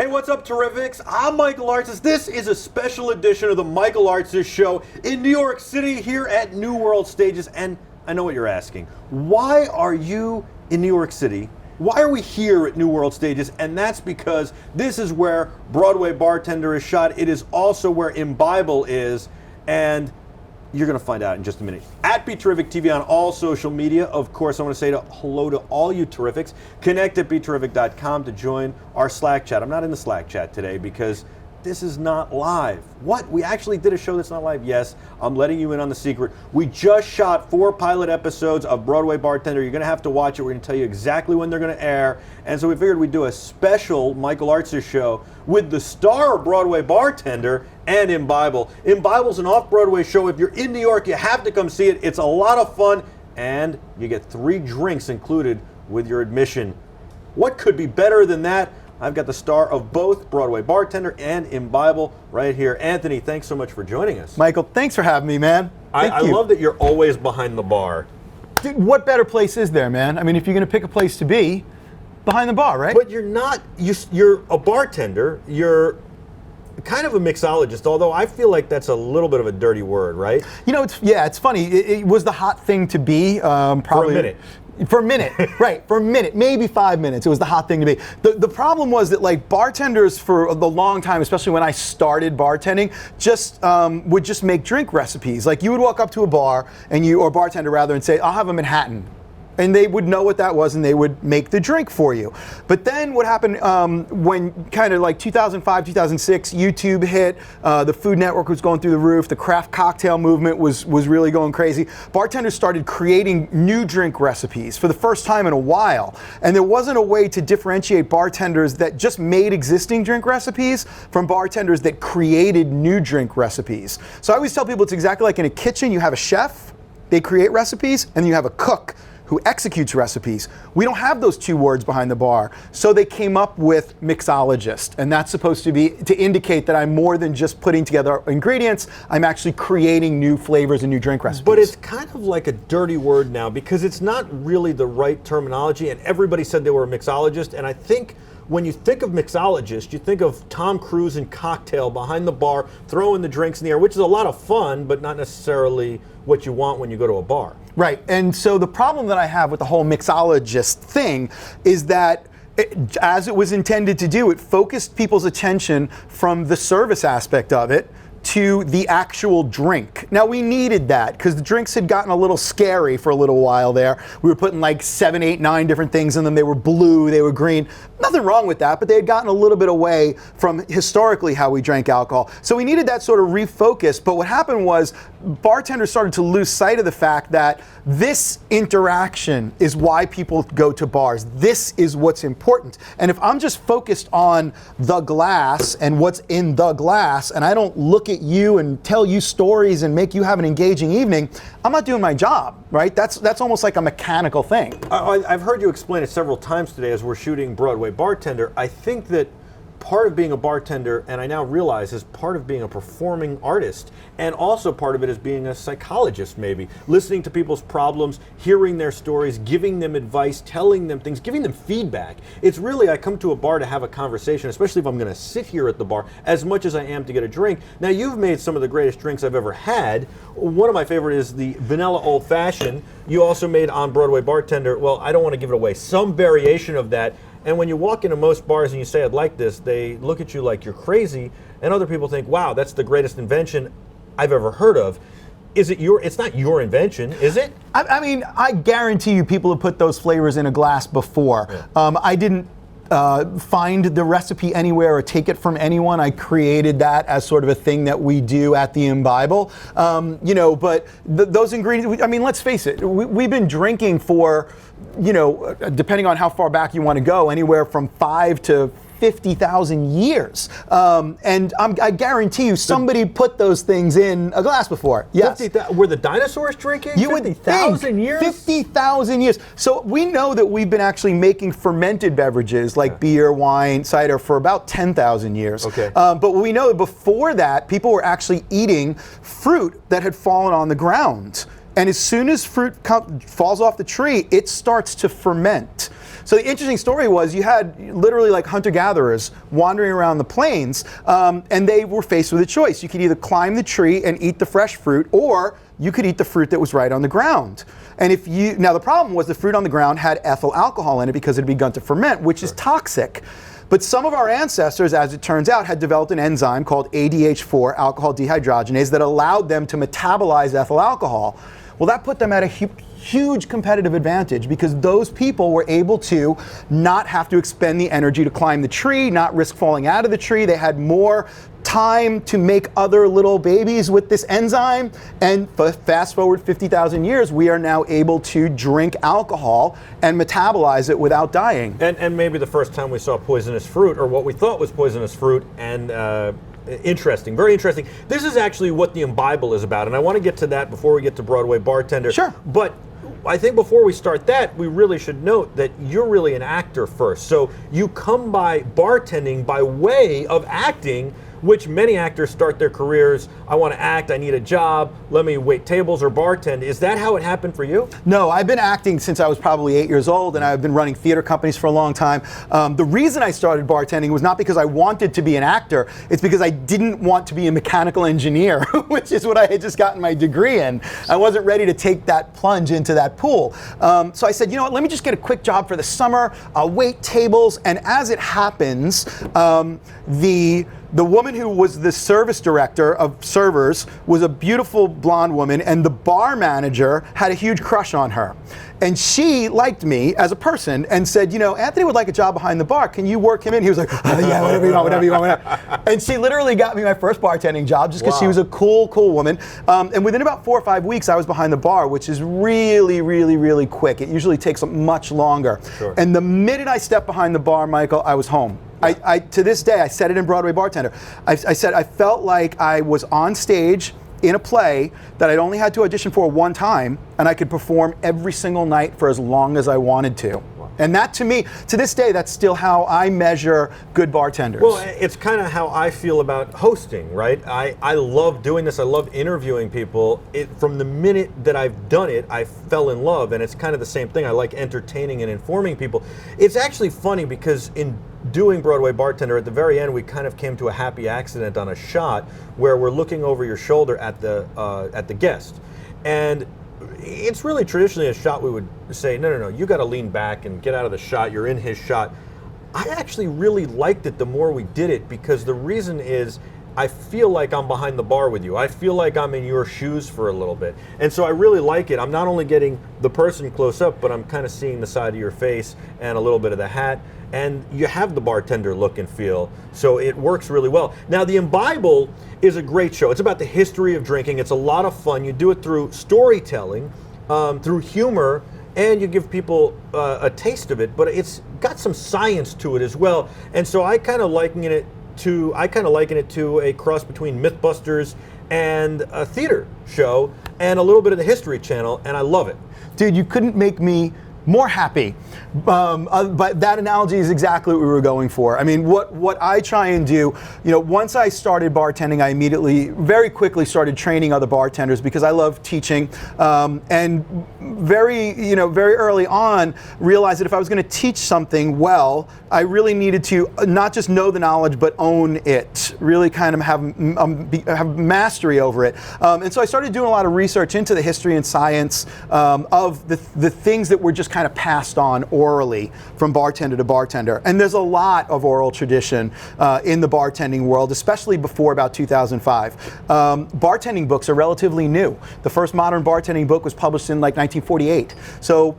Hey, what's up, Terrifics? I'm Michael Artsis. This is a special edition of the Michael Artsis Show in New York City here at New World Stages. And I know what you're asking. Why are you in New York City? Why are we here at New World Stages? And that's because this is where Broadway Bartender is shot. It is also where Imbible is. And you're going to find out in just a minute. At BeTerrific TV on all social media. Of course, I want to say hello to all you Terrifics. Connect at BeTerrific.com to join our Slack chat. I'm not in the Slack chat today because this is not live. What? We actually did a show that's not live? Yes, I'm letting you in on the secret. We just shot 4 pilot episodes of Broadway Bartender. You're going to have to watch it. We're going to tell you exactly when they're going to air. And so we figured we'd do a special Michael Artsis Show with the star of Broadway Bartender and Imbible. Imbible's an off-Broadway show. If you're in New York, you have to come see it. It's a lot of fun, and you get 3 drinks included with your admission. What could be better than that? I've got the star of both Broadway Bartender and Imbible right here. Anthony, thanks so much for joining us. Michael, thanks for having me, man. I love that you're always behind the bar. Dude, what better place is there, man? I mean, if you're going to pick a place to be, behind the bar, right? But you're not, you're a bartender, you're kind of a mixologist, although I feel like that's a little bit of a dirty word, right? You know, it's funny. It was the hot thing to be. Probably for a minute. For a minute, right, for a minute, maybe 5 minutes, it was the hot thing to be. The problem was that, like, bartenders for the long time, especially when I started bartending, would just make drink recipes. Like, you would walk up to a bar, or bartender rather, and say, I'll have a Manhattan. And they would know what that was, and they would make the drink for you. But then what happened when kind of like 2005, 2006, YouTube hit, the Food Network was going through the roof, the craft cocktail movement was really going crazy. Bartenders started creating new drink recipes for the first time in a while. And there wasn't a way to differentiate bartenders that just made existing drink recipes from bartenders that created new drink recipes. So I always tell people it's exactly like in a kitchen. You have a chef, they create recipes, and you have a cook who executes recipes. We don't have those 2 words behind the bar. So they came up with mixologist, and that's supposed to be to indicate that I'm more than just putting together ingredients, I'm actually creating new flavors and new drink recipes. But it's kind of like a dirty word now because it's not really the right terminology, and everybody said they were a mixologist, and I think when you think of mixologist, you think of Tom Cruise and cocktail behind the bar, throwing the drinks in the air, which is a lot of fun, but not necessarily what you want when you go to a bar. Right, and so the problem that I have with the whole mixologist thing is that as it was intended to do, it focused people's attention from the service aspect of it to the actual drink. Now, we needed that because the drinks had gotten a little scary for a little while there. We were putting like 7, 8, 9 different things in them. They were blue, they were green. Nothing wrong with that, but they had gotten a little bit away from historically how we drank alcohol. So we needed that sort of refocus. But what happened was bartenders started to lose sight of the fact that this interaction is why people go to bars. This is what's important. And if I'm just focused on the glass and what's in the glass, and I don't look at you and tell you stories and make you have an engaging evening, I'm not doing my job, right? That's almost like a mechanical thing. I've heard you explain it several times today as we're shooting Broadway Bartender. I think that part of being a bartender, and I now realize, is part of being a performing artist, and also part of it is being a psychologist, maybe. Listening to people's problems, hearing their stories, giving them advice, telling them things, giving them feedback. It's really, I come to a bar to have a conversation, especially if I'm going to sit here at the bar, as much as I am to get a drink. Now, you've made some of the greatest drinks I've ever had. One of my favorite is the vanilla old fashioned. You also made on Broadway Bartender, well, I don't want to give it away, some variation of that. And when you walk into most bars and you say, I'd like this, they look at you like you're crazy, and other people think, wow, that's the greatest invention I've ever heard of. It's not your invention, is it? I mean, I guarantee you people have put those flavors in a glass before. Yeah. I didn't find the recipe anywhere or take it from anyone. I created that as sort of a thing that we do at the Imbible. But those ingredients, I mean, let's face it, we've been drinking for, depending on how far back you want to go, anywhere from 5 to 50,000 years. And I guarantee you somebody put those things in a glass before. Yes. Were the dinosaurs drinking? You would think 50,000 years? 50,000 years. So we know that we've been actually making fermented beverages like beer, wine, cider for about 10,000 years. Okay. But we know that before that, people were actually eating fruit that had fallen on the ground. And as soon as fruit falls off the tree, it starts to ferment. So the interesting story was you had literally like hunter-gatherers wandering around the plains, and they were faced with a choice. You could either climb the tree and eat the fresh fruit, or you could eat the fruit that was right on the ground. And now the problem was the fruit on the ground had ethyl alcohol in it because it had begun to ferment, which is toxic. But some of our ancestors, as it turns out, had developed an enzyme called ADH4, alcohol dehydrogenase, that allowed them to metabolize ethyl alcohol. Well, that put them at a huge competitive advantage because those people were able to not have to expend the energy to climb the tree, not risk falling out of the tree. They had more time to make other little babies with this enzyme. And fast forward 50,000 years, we are now able to drink alcohol and metabolize it without dying. And maybe the first time we saw poisonous fruit, or what we thought was poisonous fruit, and interesting, very interesting. This is actually what the Imbible is about, and I want to get to that before we get to Broadway Bartender. Sure. But I think before we start that, we really should note that you're really an actor first. So you come by bartending by way of acting, which many actors start their careers. I want to act, I need a job, let me wait tables or bartend. Is that how it happened for you? No, I've been acting since I was probably 8 years old, and I've been running theater companies for a long time. The reason I started bartending was not because I wanted to be an actor, it's because I didn't want to be a mechanical engineer, which is what I had just gotten my degree in. I wasn't ready to take that plunge into that pool. So I said, you know what, let me just get a quick job for the summer, I'll wait tables, and as it happens, the woman who was the service director of servers was a beautiful blonde woman, and the bar manager had a huge crush on her. And she liked me as a person and said, you know, Anthony would like a job behind the bar. Can you work him in? He was like, oh, yeah, whatever you want, whatever you want, whatever. And she literally got me my first bartending job just because she was a cool woman. And within about 4 or 5 weeks, I was behind the bar, which is really, really, really quick. It usually takes much longer. Sure. And the minute I stepped behind the bar, Michael, I was home. I to this day, I said it in Broadway Bartender. I said I felt like I was on stage in a play that I'd only had to audition for one time, and I could perform every single night for as long as I wanted to. Wow. And that, to me, to this day, that's still how I measure good bartenders. Well, it's kind of how I feel about hosting, right? I love doing this. I love interviewing people. From the minute that I've done it, I fell in love, and it's kind of the same thing. I like entertaining and informing people. It's actually funny because in doing Broadway Bartender, at the very end, we kind of came to a happy accident on a shot where we're looking over your shoulder at the guest. And it's really traditionally a shot we would say, no, you got to lean back and get out of the shot. You're in his shot. I actually really liked it the more we did it, because the reason is I feel like I'm behind the bar with you. I feel like I'm in your shoes for a little bit. And so I really like it. I'm not only getting the person close up, but I'm kind of seeing the side of your face and a little bit of the hat. And you have the bartender look and feel, so it works really well. Now, the Imbible is a great show. It's about the history of drinking. It's a lot of fun. You do it through storytelling, through humor, and you give people a taste of it, but it's got some science to it as well. And so I kind of liken it to a cross between Mythbusters and a theater show and a little bit of the History Channel, and I love it. Dude, you couldn't make me more happy. But that analogy is exactly what we were going for. I mean, what I try and do, once I started bartending, I immediately, very quickly started training other bartenders because I love teaching. And very early on, realized that if I was going to teach something well, I really needed to not just know the knowledge, but own it. Really kind of have mastery over it. And so I started doing a lot of research into the history and science of the things that were just kind of passed on orally from bartender to bartender. And there's a lot of oral tradition in the bartending world, especially before about 2005. Bartending books are relatively new. The first modern bartending book was published in like 1948. So,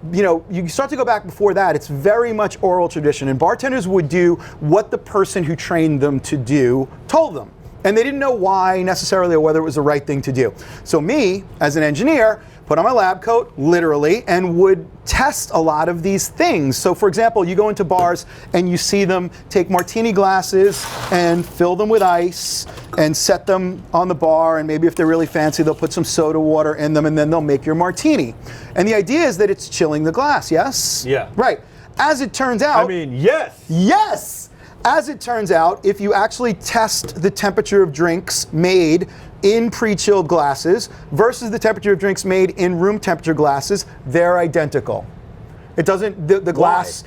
you start to go back before that, it's very much oral tradition. And bartenders would do what the person who trained them to do told them. And they didn't know why necessarily or whether it was the right thing to do. So me, as an engineer, put on my lab coat, literally, and would test a lot of these things. So for example, you go into bars and you see them take martini glasses and fill them with ice and set them on the bar, and maybe if they're really fancy, they'll put some soda water in them, and then they'll make your martini. And the idea is that it's chilling the glass, yes? Yeah. Right. As it turns out... I mean, yes! Yes! As it turns out, if you actually test the temperature of drinks made in pre-chilled glasses versus the temperature of drinks made in room temperature glasses, they're identical. It doesn't, the glass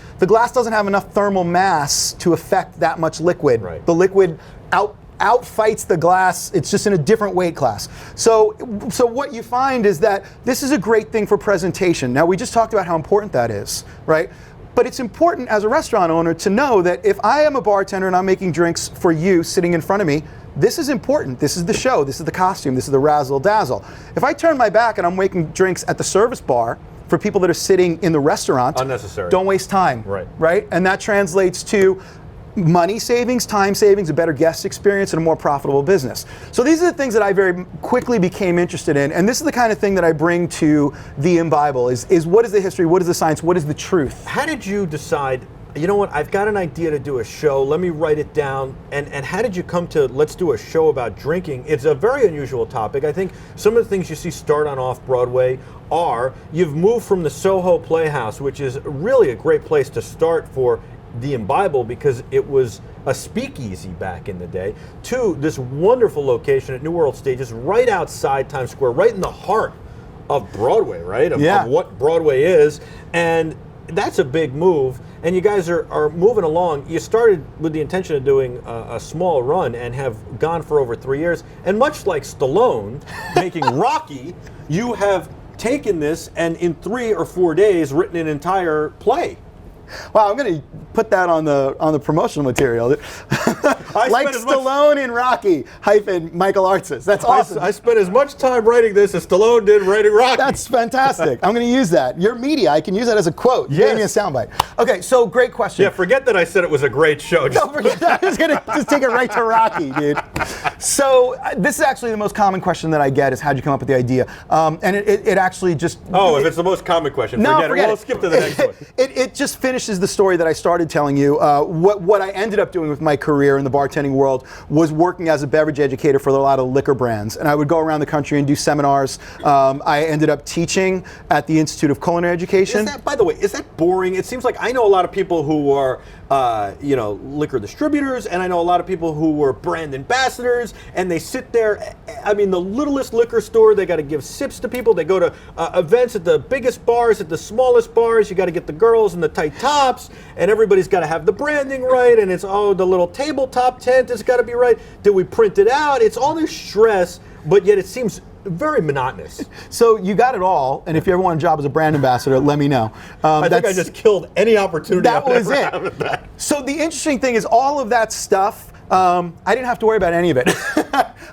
doesn't have enough thermal mass to affect that much liquid. Right. The liquid outfights the glass. It's just in a different weight class. So what you find is that this is a great thing for presentation. Now, we just talked about how important that is, right? But it's important as a restaurant owner to know that if I am a bartender and I'm making drinks for you sitting in front of me, this is important. This is the show. This is the costume. This is the razzle dazzle. If I turn my back and I'm making drinks at the service bar for people that are sitting in the restaurant, unnecessary. Don't waste time. Right? And that translates to money savings, time savings, a better guest experience, and a more profitable business. So these are the things that I very quickly became interested in, and this is the kind of thing that I bring to the Imbible, is what is the history, what is the science, what is the truth? How did you decide, you know what, I've got an idea to do a show, let me write it down, and how did you come to, let's do a show about drinking? It's a very unusual topic. I think some of the things you see start on Off-Broadway are, you've moved from the Soho Playhouse, which is really a great place to start for the Imbible because it was a speakeasy back in the day, to this wonderful location at New World Stages right outside Times Square, right in the heart of Broadway, right? Of what Broadway is. And that's a big move. And you guys are moving along. You started with the intention of doing a small run and have gone for over 3 years. And much like Stallone making Rocky, you have taken this and in 3 or 4 days written an entire play. Wow, I'm going to put that on the promotional material. Like Stallone in Rocky - Michael Artsis. That's awesome. I spent as much time writing this as Stallone did writing Rocky. That's fantastic. I'm going to use that. Your media, I can use that as a quote. Yes. Give me a soundbite. Okay, so great question. Yeah, forget that I said it was a great show. Don't forget that. I was going to just take it right to Rocky, dude. So this is actually the most common question that I get is how'd you come up with the idea? And it actually just... Oh, if it's the most common question, forget it. Well, let's skip to the next one. It just finishes the story that I started telling you. What I ended up doing with my career in the bartending world was working as a beverage educator for a lot of liquor brands. And I would go around the country and do seminars. I ended up teaching at the Institute of Culinary Education. By the way, is that boring? It seems like I know a lot of people who are liquor distributors, and I know a lot of people who were brand ambassadors, and they sit there, I mean, the littlest liquor store, they got to give sips to people. They go to events at the biggest bars, at the smallest bars. You got to get the girls in the tight tops, and everybody's got to have the branding right, and it's, the little tabletop tent has got to be right. Did we print it out? It's all this stress, but yet it seems very monotonous. So you got it all, and if you ever want a job as a brand ambassador, let me know. I think I just killed any opportunity. That was it. So the interesting thing is all of that stuff, I didn't have to worry about any of it.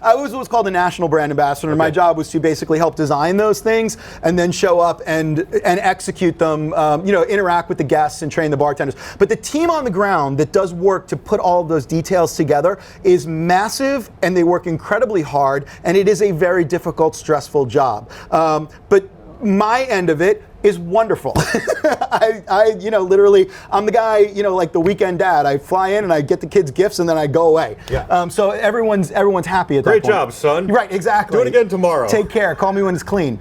I was what's called a national brand ambassador, and my job was to basically help design those things and then show up and execute them, interact with the guests and train the bartenders. But the team on the ground that does work to put all of those details together is massive, and they work incredibly hard, and it is a very difficult, stressful job. But my end of it is wonderful. Literally, I'm the guy, like the weekend dad. I fly in and I get the kids gifts and then I go away. Yeah. So everyone's happy at that point. Great job, son. Right, exactly. Do it again tomorrow. Take care. Call me when it's clean.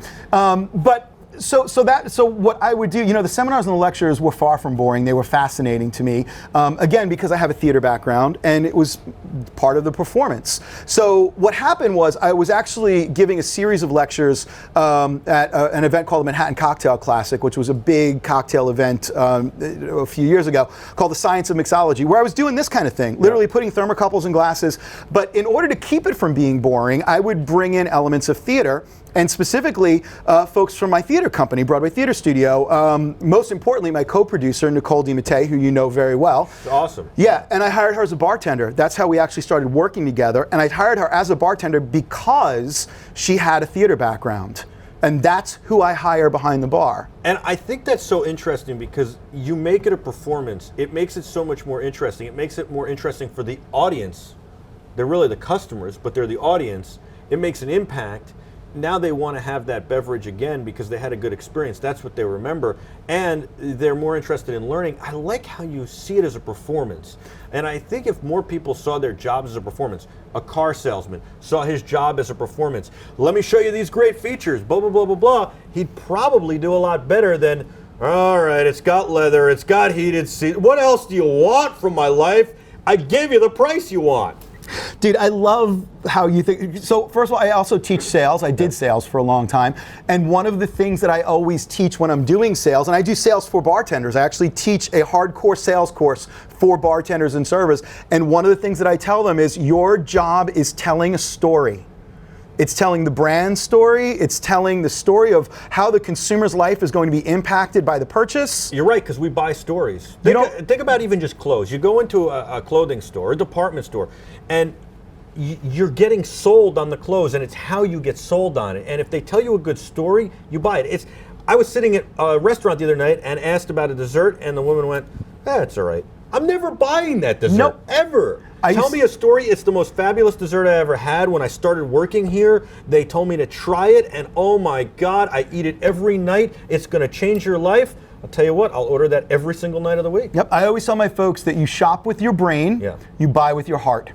So what I would do, the seminars and the lectures were far from boring. They were fascinating to me. Again, because I have a theater background, and it was part of the performance. So what happened was I was actually giving a series of lectures at an event called the Manhattan Cocktail Classic, which was a big cocktail event a few years ago, called the Science of Mixology, where I was doing this kind of thing, literally putting thermocouples in glasses. But in order to keep it from being boring, I would bring in elements of theater, and specifically folks from my theater company, Broadway Theater Studio. Most importantly, my co-producer, Nicole DiMattei, who you know very well. Awesome. Yeah, and I hired her as a bartender. That's how we actually started working together. And I hired her as a bartender because she had a theater background. And that's who I hire behind the bar. And I think that's so interesting because you make it a performance. It makes it so much more interesting. It makes it more interesting for the audience. They're really the customers, but they're the audience. It makes an impact. Now they want to have that beverage again because they had a good experience. That's what they remember. And they're more interested in learning. I like how you see it as a performance. And I think if more people saw their jobs as a performance, a car salesman saw his job as a performance, let me show you these great features, blah, blah, blah, blah, blah, he'd probably do a lot better than, all right, it's got leather, it's got heated seats. What else do you want from my life? I gave you the price you want. Dude, I love how you think. So first of all, I also teach sales. I did sales for a long time. And one of the things that I always teach when I'm doing sales, and I do sales for bartenders, I actually teach a hardcore sales course for bartenders and servers. And one of the things that I tell them is your job is telling a story. It's telling the brand story. It's telling the story of how the consumer's life is going to be impacted by the purchase. You're right, because we buy stories. Think about even just clothes. You go into a clothing store, a department store, and you're getting sold on the clothes, and it's how you get sold on it. And if they tell you a good story, you buy it. I was sitting at a restaurant the other night and asked about a dessert, and the woman went, "That's all right. I'm never buying that dessert, nope. ever." Tell me a story. It's the most fabulous dessert I ever had. When I started working here, they told me to try it, and oh my God, I eat it every night. It's going to change your life. I'll tell you what, I'll order that every single night of the week. Yep, I always tell my folks that you shop with your brain, you buy with your heart.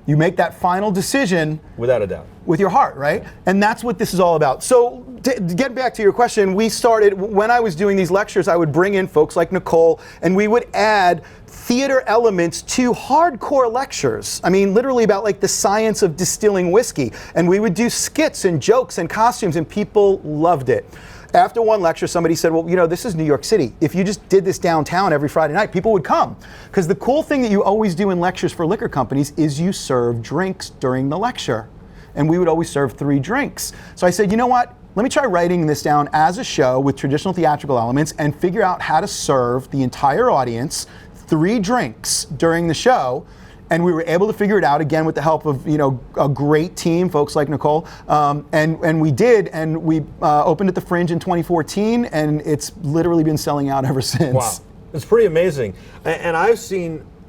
You make that final decision. Without a doubt. With your heart, right? And that's what this is all about. So to get back to your question, we started, when I was doing these lectures, I would bring in folks like Nicole, and we would add theater elements to hardcore lectures. I mean, literally about like the science of distilling whiskey. And we would do skits and jokes and costumes, and people loved it. After one lecture, somebody said, well, you know, this is New York City. If you just did this downtown every Friday night, people would come. Because the cool thing that you always do in lectures for liquor companies is you serve drinks during the lecture. And we would always serve 3 drinks. So I said, you know what? Let me try writing this down as a show with traditional theatrical elements and figure out how to serve the entire audience 3 drinks during the show. And we were able to figure it out, again, with the help of, you know, a great team, folks like Nicole. And we did, and we opened at the Fringe in 2014, and it's literally been selling out ever since. Wow, it's pretty amazing. And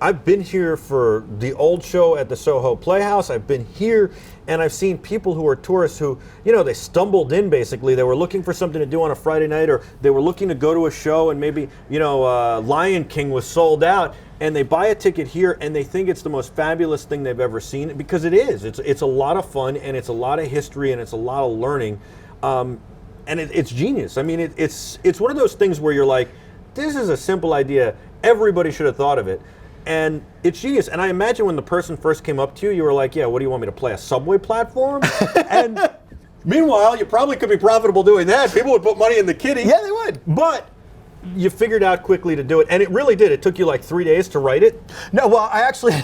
I've been here for the old show at the Soho Playhouse. I've been here, and I've seen people who are tourists who, you know, they stumbled in basically. They were looking for something to do on a Friday night, or they were looking to go to a show, and maybe, you know, Lion King was sold out, and they buy a ticket here, and they think it's the most fabulous thing they've ever seen, because it is. It's a lot of fun, and it's a lot of history, and it's a lot of learning, and it's genius. I mean, it's one of those things where you're like, this is a simple idea. Everybody should have thought of it. And it's genius. And I imagine when the person first came up to you, you were like, yeah, what do you want me to play, a subway platform? And meanwhile, you probably could be profitable doing that. People would put money in the kitty. Yeah, they would. But you figured out quickly to do it, and it really did. It took you like 3 days to write it? No, well, I actually,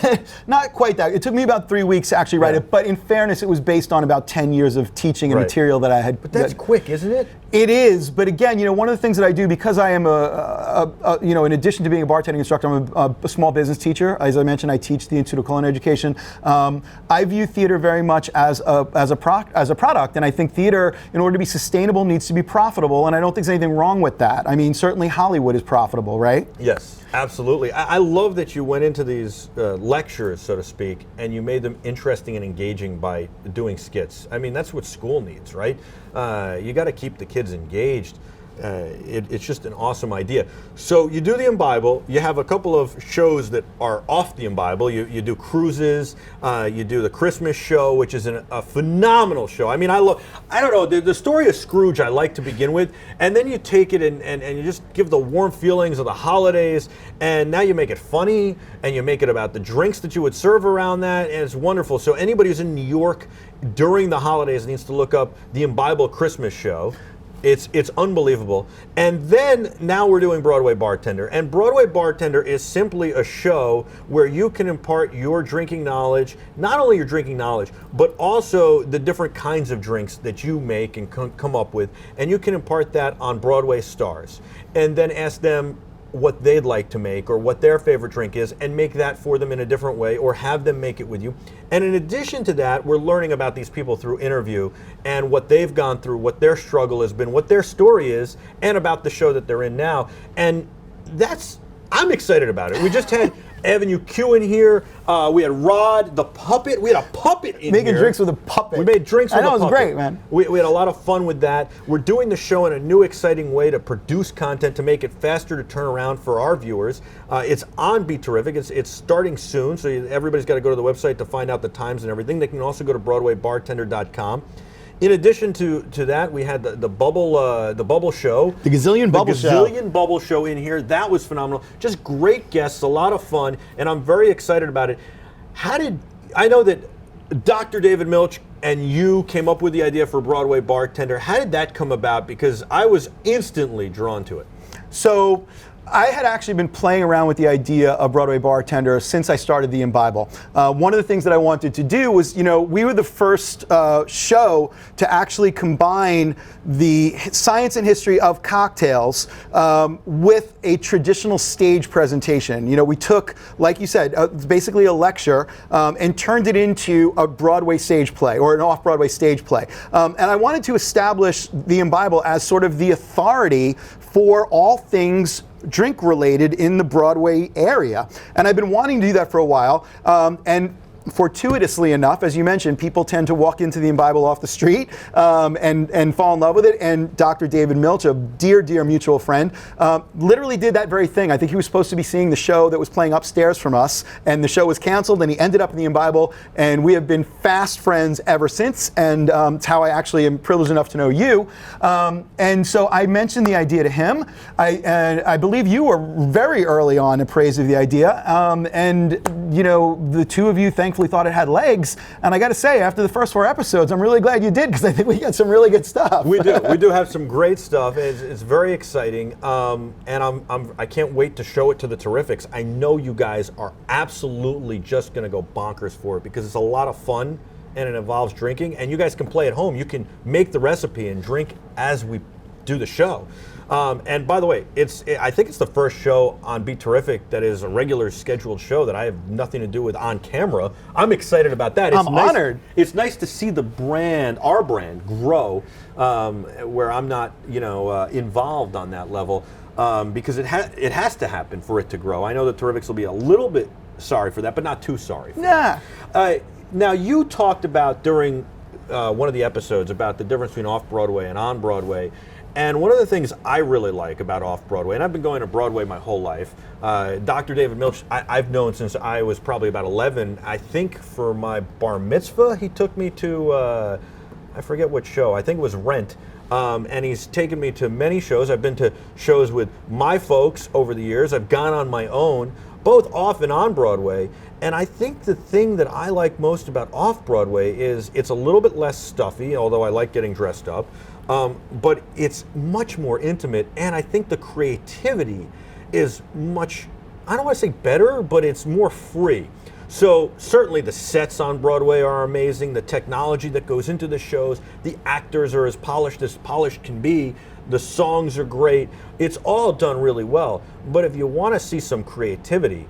not quite that. It took me about 3 weeks to actually write it, but in fairness, it was based on about 10 years of teaching and material that I had. But that's quick, isn't it? It is, but again, you know, one of the things that I do, because I am you know, in addition to being a bartending instructor, I'm a small business teacher. As I mentioned, I teach the Institute of Culinary Education. I view theater very much as a product, and I think theater, in order to be sustainable, needs to be profitable, and I don't think there's anything wrong with that. I mean, certainly Hollywood is profitable, right? Yes, absolutely. I love that you went into these lectures, so to speak, and you made them interesting and engaging by doing skits. I mean, that's what school needs, right? You got to keep the kids engaged. It's just an awesome idea. So you do the Imbible. You have a couple of shows that are off the Imbible. You do cruises. You do the Christmas show, which is a phenomenal show. I mean, I don't know, the story of Scrooge I like to begin with, and then you take it and you just give the warm feelings of the holidays, and now you make it funny, and you make it about the drinks that you would serve around that, and it's wonderful. So anybody who's in New York during the holidays needs to look up the Imbible Christmas show. It's unbelievable. And then now we're doing Broadway Bartender. And Broadway Bartender is simply a show where you can impart your drinking knowledge, not only your drinking knowledge, but also the different kinds of drinks that you make and come up with. And you can impart that on Broadway stars. And then ask them what they'd like to make or what their favorite drink is, and make that for them in a different way, or have them make it with you. And in addition to that, we're learning about these people through interview and what they've gone through, what their struggle has been, what their story is, and about the show that they're in now. And I'm excited about it. We just had Avenue Q in here. We had Rod, the puppet. We had a puppet in here. Making drinks with a puppet. We made drinks with a puppet. I know, it was great, man. We had a lot of fun with that. We're doing the show in a new, exciting way to produce content, to make it faster to turn around for our viewers. It's on BeTerrific. It's starting soon, so everybody's got to go to the website to find out the times and everything. They can also go to BroadwayBartender.com. In addition to that, we had the bubble show. The Gazillion Bubble Show. The Gazillion Bubble Show in here. That was phenomenal. Just great guests, a lot of fun, and I'm very excited about it. I know that Dr. David Milch and you came up with the idea for Broadway Bartender. How did that come about? Because I was instantly drawn to it. So I had actually been playing around with the idea of Broadway Bartender since I started the Imbible. One of the things that I wanted to do was, we were the first show to actually combine the science and history of cocktails with a traditional stage presentation. We took, like you said, basically a lecture and turned it into a Broadway stage play or an off-Broadway stage play. And I wanted to establish the Imbible as sort of the authority for all things drink related in the Broadway area. And I've been wanting to do that for a while. And fortuitously enough, as you mentioned, people tend to walk into the Imbible off the street and fall in love with it. And Dr. David Milch, a dear, dear mutual friend, literally did that very thing. I think he was supposed to be seeing the show that was playing upstairs from us, and the show was canceled, and he ended up in the Imbible, and we have been fast friends ever since, and it's how I actually am privileged enough to know you. And so I mentioned the idea to him. I believe you were very early on in praise of the idea, and the two of you thankfully thought it had legs, and I got to say, after the first 4 episodes, I'm really glad you did, because I think we got some really good stuff. We do have some great stuff. It's very exciting, and I can't wait to show it to the Terrifics. I know you guys are absolutely just going to go bonkers for it, because it's a lot of fun and it involves drinking, and you guys can play at home. You can make the recipe and drink as we do the show. And by the way, I think it's the first show on BeTerrific that is a regular scheduled show that I have nothing to do with on camera. I'm excited about that. I'm honored. It's nice to see the brand, our brand, grow, where I'm not, involved on that level, because it has to happen for it to grow. I know the Terrifics will be a little bit sorry for that, but not too sorry for that. Now, you talked about during one of the episodes about the difference between off-Broadway and on-Broadway. And one of the things I really like about off-Broadway, and I've been going to Broadway my whole life, Dr. David Milch, I've known since I was probably about 11. I think for my bar mitzvah, he took me to, I forget what show, I think it was Rent. And he's taken me to many shows. I've been to shows with my folks over the years. I've gone on my own, both off and on Broadway. And I think the thing that I like most about off-Broadway is it's a little bit less stuffy, although I like getting dressed up. But it's much more intimate, and I think the creativity is much, I don't want to say better, but it's more free. So certainly the sets on Broadway are amazing, the technology that goes into the shows, the actors are as polished can be, the songs are great, it's all done really well. But if you want to see some creativity,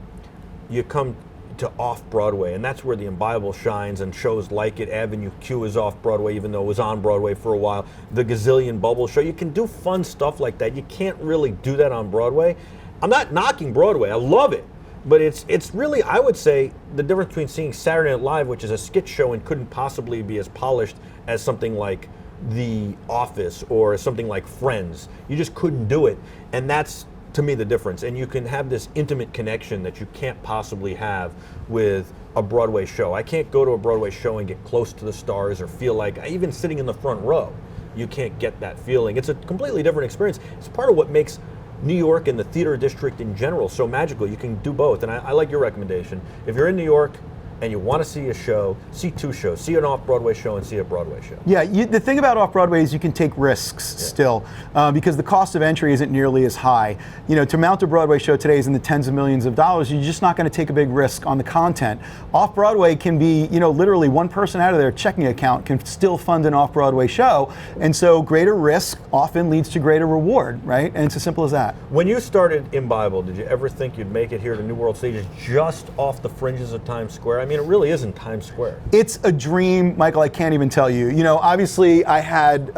you come to off-Broadway, and that's where the Imbible shines, and shows like it. Avenue Q is off-Broadway, even though it was on Broadway for a while. The Gazillion Bubble Show. You can do fun stuff like that. You can't really do that on Broadway. I'm not knocking Broadway. I love it. But it's really, I would say, the difference between seeing Saturday Night Live, which is a skit show and couldn't possibly be as polished as something like The Office or something like Friends. You just couldn't do it. And that's, to me, the difference. And you can have this intimate connection that you can't possibly have with a Broadway show. I can't go to a Broadway show and get close to the stars or feel like, even sitting in the front row, you can't get that feeling. It's a completely different experience. It's part of what makes New York and the theater district in general so magical. You can do both, and I like your recommendation. If you're in New York and you want to see a show, see 2 shows. See an off-Broadway show and see a Broadway show. Yeah, the thing about off-Broadway is you can take risks still, because the cost of entry isn't nearly as high. To mount a Broadway show today is in the tens of millions of dollars. You're just not going to take a big risk on the content. Off-Broadway can be, literally one person out of their checking account can still fund an off-Broadway show, and so greater risk often leads to greater reward, right? And it's as simple as that. When you started Imbible, did you ever think you'd make it here to New World Stages just off the fringes of Times Square? I mean, it really isn't Times Square. It's a dream, Michael. I can't even tell you. Obviously I had,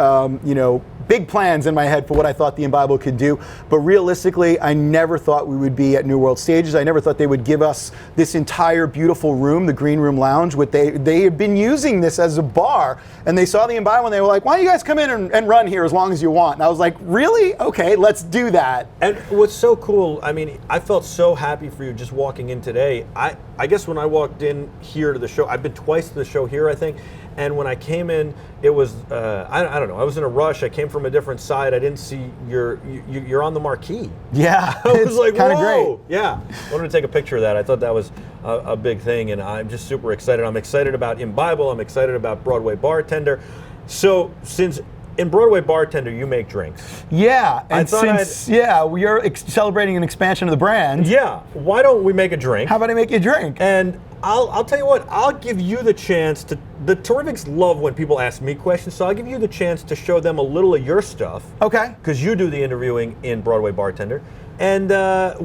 big plans in my head for what I thought the Imbible could do, but realistically, I never thought we would be at New World Stages. I never thought they would give us this entire beautiful room, the Green Room Lounge. They had been using this as a bar, and they saw the Imbible and they were like, why don't you guys come in and run here as long as you want? And I was like, really? Okay, let's do that. And what's so cool, I mean, I felt so happy for you just walking in today. I guess when I walked in here to the show, I've been twice to the show here, I think, and when I came in, it was, I don't know, I was in a rush. I came from a different side. I didn't see you're on the marquee. Yeah, I was like, kind of whoa. great. Yeah, I wanted to take a picture of that. I thought that was a big thing, and I'm just super excited. I'm excited about Imbible. I'm excited about Broadway Bartender. So since in Broadway Bartender, you make drinks. Yeah, and since we are celebrating an expansion of the brand. Yeah, why don't we make a drink? How about I make you a drink? And I'll tell you what, I'll give you the chance to, the Terrifics love when people ask me questions, so I'll give you the chance to show them a little of your stuff. Okay. Because you do the interviewing in Broadway Bartender. And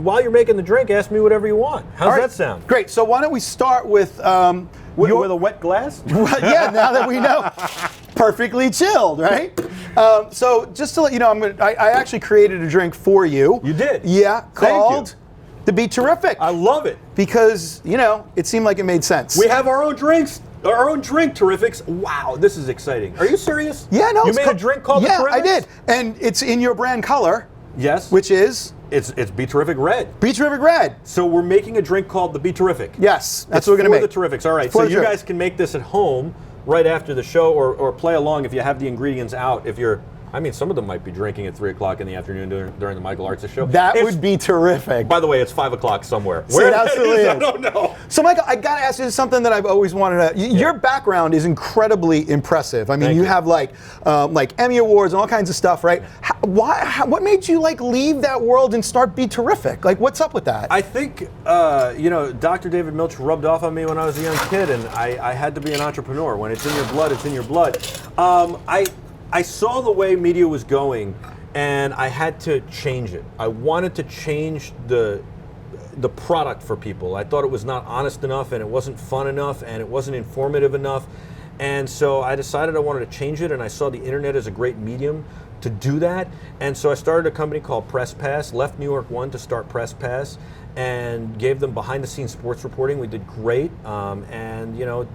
while you're making the drink, ask me whatever you want. How's that sound? Great. So why don't we start with with a wet glass? Yeah, now that we know. Perfectly chilled, right? So just to let you know, I actually created a drink for you. You did? Yeah, called the BeTerrific. I love it. Because, it seemed like it made sense. We have our own drinks. Our own drink, Terrifics. Wow, this is exciting. Are you serious? Yeah, no. You made a drink called the Terrifics? Yeah, I did. And it's in your brand color. Yes. Which is? It's BeTerrific Red. BeTerrific Red. So we're making a drink called the BeTerrific. Yes, that's what we're going to make. For the Terrifics. All right, so you guys can make this at home right after the show, or play along if you have the ingredients out. If you're, some of them might be drinking at 3 o'clock in the afternoon during the Michael Artsis Show. That would be terrific. By the way, it's 5 o'clock somewhere. Where it absolutely is, I don't know. So, Michael, I got to ask you something that I've always wanted to. Your background is incredibly impressive. I mean, you have like Emmy Awards and all kinds of stuff, right? What made you leave that world and start BeTerrific? Like, what's up with that? I think Dr. David Milch rubbed off on me when I was a young kid, and I had to be an entrepreneur. When it's in your blood, it's in your blood. I saw the way media was going, and I had to change it. I wanted to change the product for people. I thought it was not honest enough, and it wasn't fun enough, and it wasn't informative enough. And so I decided I wanted to change it, and I saw the internet as a great medium to do that. And so I started a company called Press Pass, left New York One to start Press Pass, and gave them behind-the-scenes sports reporting. We did great, and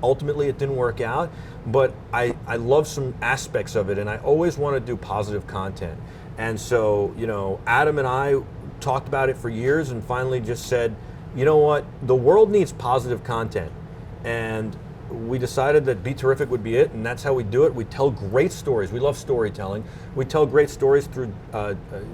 ultimately it didn't work out, but I love some aspects of it, and I always want to do positive content. And so, Adam and I talked about it for years and finally just said, you know what, the world needs positive content. And we decided that BeTerrific would be it, and that's how we do it. We tell great stories. We love storytelling. We tell great stories through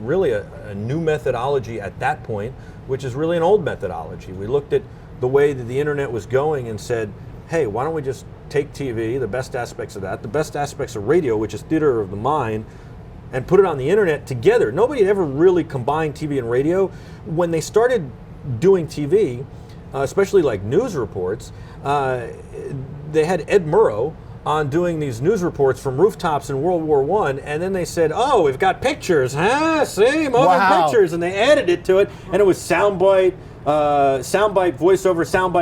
really a new methodology at that point, which is really an old methodology. We looked at the way that the internet was going and said, hey, why don't we just take TV, the best aspects of that, the best aspects of radio, which is theater of the mind, and put it on the internet together. Nobody had ever really combined TV and radio. When they started doing TV, especially like news reports, they had Ed Murrow on doing these news reports from rooftops in World War I, and then they said, oh, we've got pictures, huh? See, moving pictures, and they added it to it, and it was soundbite,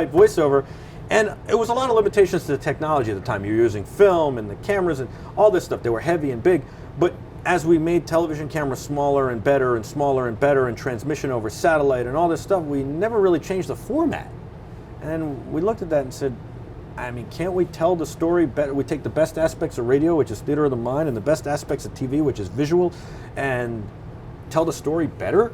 voiceover, and it was a lot of limitations to the technology at the time. You were using film and the cameras and all this stuff. They were heavy and big, but as we made television cameras smaller and better and smaller and better, and transmission over satellite and all this stuff, we never really changed the format. And we looked at that and said, can't we tell the story better? We take the best aspects of radio, which is theater of the mind, and the best aspects of TV, which is visual, and tell the story better,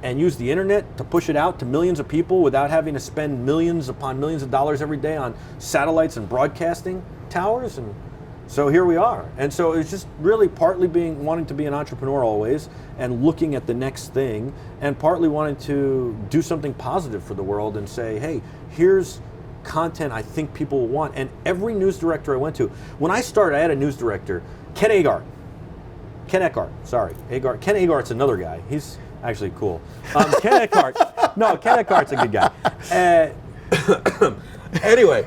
and use the internet to push it out to millions of people without having to spend millions upon millions of dollars every day on satellites and broadcasting towers. And so here we are. And so it's just really partly wanting to be an entrepreneur always and looking at the next thing, and partly wanting to do something positive for the world and say, hey, here's content I think people will want. And every news director I went to, when I started, I had a news director, Ken Eckhart, Ken Agart's another guy. He's actually cool. Ken Eckhart's a good guy. Anyway,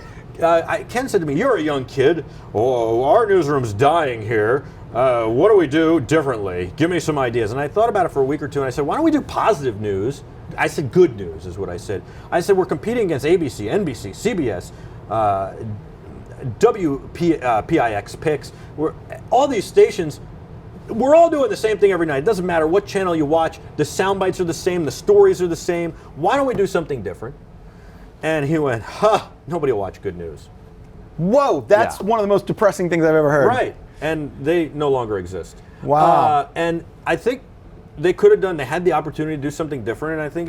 Ken said to me, you're a young kid. Oh, our newsroom's dying here. What do we do differently? Give me some ideas. And I thought about it for a week or two, and I said, why don't we do positive news? I said good news is what I said. I said we're competing against ABC, NBC, CBS, WPIX, PIX. All these stations, we're all doing the same thing every night. It doesn't matter what channel you watch. The sound bites are the same. The stories are the same. Why don't we do something different? And he went, nobody will watch good news. Whoa, that's one of the most depressing things I've ever heard. Right, and they no longer exist. Wow. And I think they could have they had the opportunity to do something different, and I think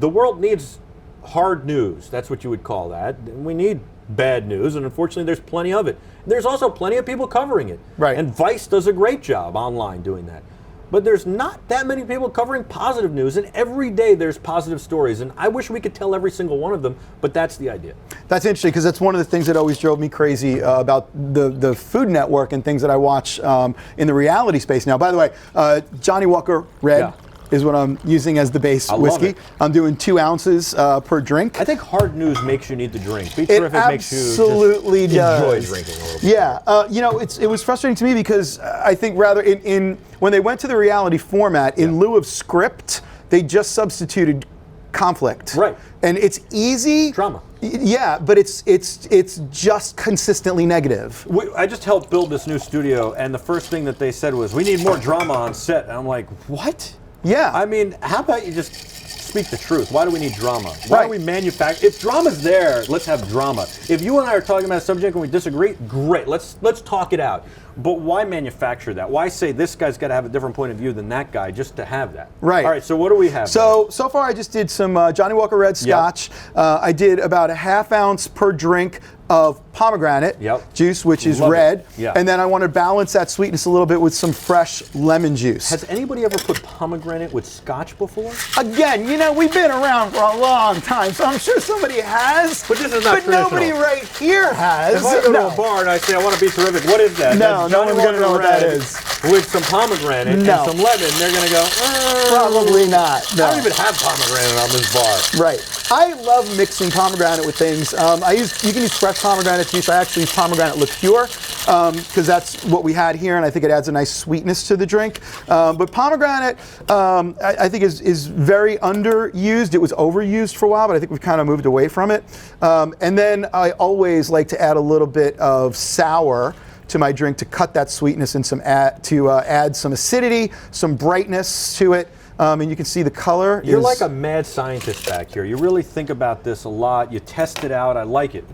the world needs hard news. That's what you would call that. We need bad news, and unfortunately there's plenty of it. There's also plenty of people covering it. Right. And Vice does a great job online doing that. But there's not that many people covering positive news, and every day there's positive stories, and I wish we could tell every single one of them, but that's the idea. That's interesting, because that's one of the things that always drove me crazy about the Food Network and things that I watch in the reality space now. By the way, Johnny Walker Red is what I'm using as the base whiskey. Love it. I'm doing 2 ounces per drink. I think hard news makes you need to drink. BeTerrific makes you absolutely enjoy drinking a little bit. Yeah, it was frustrating to me because I think rather when they went to the reality format, in lieu of script, they just substituted conflict. Right. And it's easy. Drama. Yeah, but it's just consistently negative. I just helped build this new studio, and the first thing that they said was, we need more drama on set. And I'm like, what? Yeah. I mean, how about you just speak the truth? Why do we need drama? Why do we manufacture? If drama's there, let's have drama. If you and I are talking about a subject and we disagree, great. Let's talk it out. But why manufacture that? Why say this guy's got to have a different point of view than that guy just to have that? Right. All right, so what do we have? So far I just did some Johnny Walker Red Scotch. I did about a ½ ounce per drink of pomegranate juice, which is red. And then I want to balance that sweetness a little bit with some fresh lemon juice. Has anybody ever put pomegranate with Scotch before? Again, we've been around for a long time, so I'm sure somebody has. But this is not traditional. Nobody right here has. If I go to a bar and I say, I want to be terrific, what is that? No one's going to know what that is. With some pomegranate and some lemon, they're going to go, probably not. No. I don't even have pomegranate on this bar. Right. I love mixing pomegranate with things. You can use fresh pomegranate juice. I actually use pomegranate liqueur because that's what we had here, and I think it adds a nice sweetness to the drink. But pomegranate, I think is very underused. It was overused for a while, but I think we've kind of moved away from it. And then I always like to add a little bit of sour to my drink to cut that sweetness and add some acidity, some brightness to it. And you can see the color. You're like a mad scientist back here. You really think about this a lot. You test it out. I like it.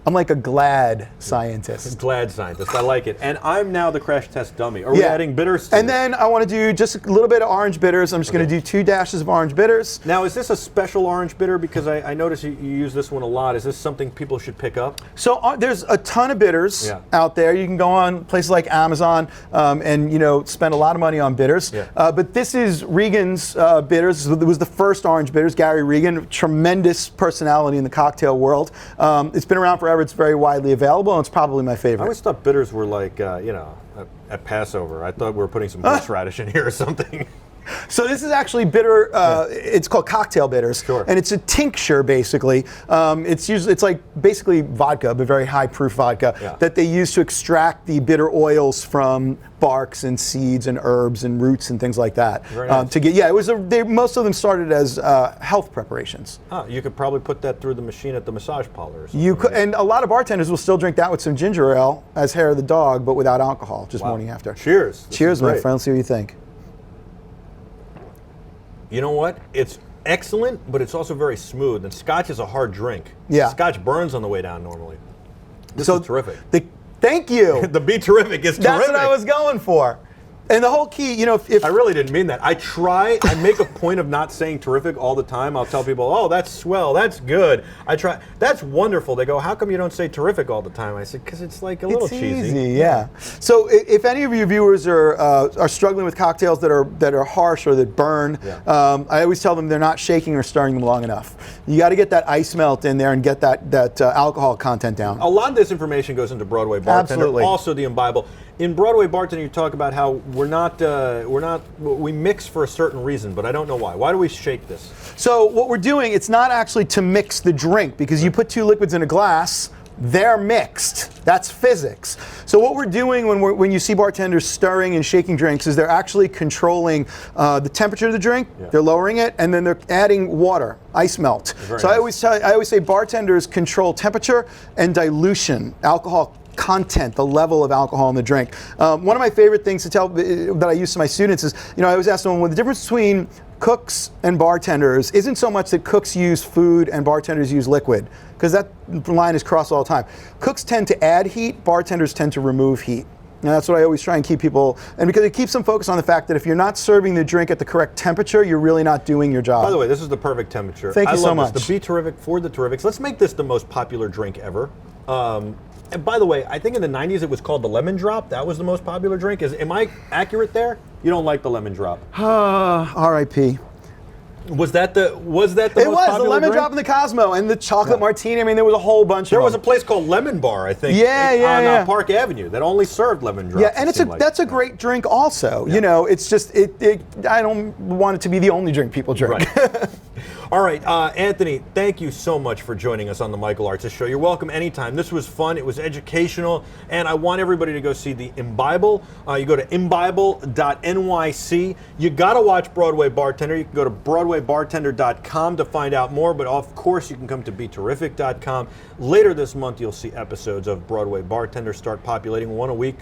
I'm like a glad scientist. Glad scientist. I like it. And I'm now the crash test dummy. Are we adding bitters to And then I want to do just a little bit of orange bitters. I'm just going to do 2 dashes of orange bitters. Now, is this a special orange bitter? Because I notice you use this one a lot. Is this something people should pick up? So there's a ton of bitters out there. You can go on places like Amazon and spend a lot of money on bitters. But this is Regan's bitters. It was the first orange bitters. Gary Regan, tremendous personality in the cocktail world. It's been around forever. It's very widely available, and it's probably my favorite. I always thought bitters were like, at Passover. I thought we were putting some horseradish in here or something. So this is actually bitter. It's called cocktail bitters, and it's a tincture basically. It's like basically vodka, but very high proof vodka that they use to extract the bitter oils from barks and seeds and herbs and roots and things like that. Very nice. Most of them started as health preparations. You could probably put that through the machine at the massage parlor. Or something. You could, and a lot of bartenders will still drink that with some ginger ale as hair of the dog, but without alcohol, just morning after. Cheers. Cheers, my friend. Let's see what you think. You know what? It's excellent, but it's also very smooth. And Scotch is a hard drink. Yeah. Scotch burns on the way down normally. This is terrific. Thank you. The BeTerrific is terrific. That's what I was going for. And the whole key, if I really didn't mean that. I make a point of not saying terrific all the time. I'll tell people, oh, that's swell, that's good. I try, that's wonderful. They go, how come you don't say terrific all the time? I said, because it's like a little cheesy. It's easy, yeah. So if any of your viewers are struggling with cocktails that are harsh or that burn, I always tell them they're not shaking or stirring them long enough. You got to get that ice melt in there and get that alcohol content down. A lot of this information goes into Broadway Bartender. Absolutely. Also the Imbible. In Broadway Bartender, you talk about how we mix for a certain reason, but I don't know why. Why do we shake this? So what we're doing, it's not actually to mix the drink, because you put 2 liquids in a glass, they're mixed. That's physics. So what we're doing when you see bartenders stirring and shaking drinks is they're actually controlling the temperature of the drink. They're lowering it, and then they're adding water, ice melt. So nice. I always say bartenders control temperature and dilution, alcohol content, the level of alcohol in the drink. One of my favorite things to tell that I use to my students is, I always ask them, well, the difference between cooks and bartenders isn't so much that cooks use food and bartenders use liquid, because that line is crossed all the time. Cooks tend to add heat, bartenders tend to remove heat. And that's what I always try and keep people, and because it keeps them focused on the fact that if you're not serving the drink at the correct temperature, you're really not doing your job. By the way, this is the perfect temperature. Thank you so much. The BeTerrific for the Terrifics. Let's make this the most popular drink ever. And by the way, I think in the 90s it was called the lemon drop. That was the most popular drink. Am I accurate there? You don't like the lemon drop? R.I.P. Was that the most popular It was the lemon drink? drop and the Cosmo and the chocolate martini. I mean, there was a whole bunch. There of was a them. place called Lemon Bar, I think, on Park Avenue that only served lemon drops. Yeah, and that's a great drink also. Yeah. It's just I don't want it to be the only drink people drink. Right. All right, Anthony, thank you so much for joining us on the Michael Artsis Show. You're welcome anytime. This was fun. It was educational, and I want everybody to go see the Imbible. You go to imbible.nyc. You got to watch Broadway Bartender. You can go to broadwaybartender.com to find out more, but of course you can come to BeTerrific.com. Later this month, you'll see episodes of Broadway Bartender start populating, one a week.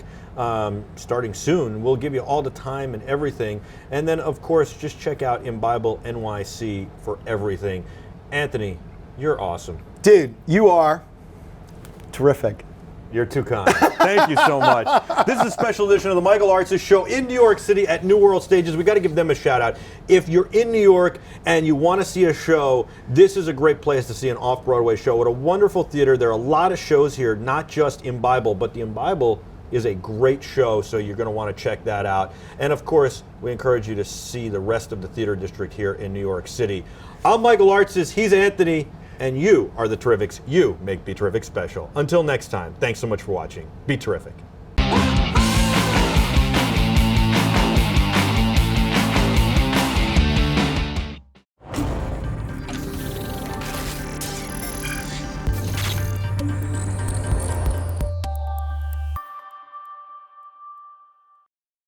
Starting soon. We'll give you all the time and everything. And then, of course, just check out Imbible NYC for everything. Anthony, you're awesome. Dude, you are terrific. You're too kind. Thank you so much. This is a special edition of the Michael Artsis Show in New York City at New World Stages. We got to give them a shout out. If you're in New York and you want to see a show, this is a great place to see an off-Broadway show. What a wonderful theater. There are a lot of shows here, not just Imbible, but the Imbible is a great show, so you're going to want to check that out. And of course, we encourage you to see the rest of the theater district here in New York City. I'm Michael Artsis, he's Anthony, and you are the Terrifics. You make BeTerrific special. Until next time, thanks so much for watching. Be terrific.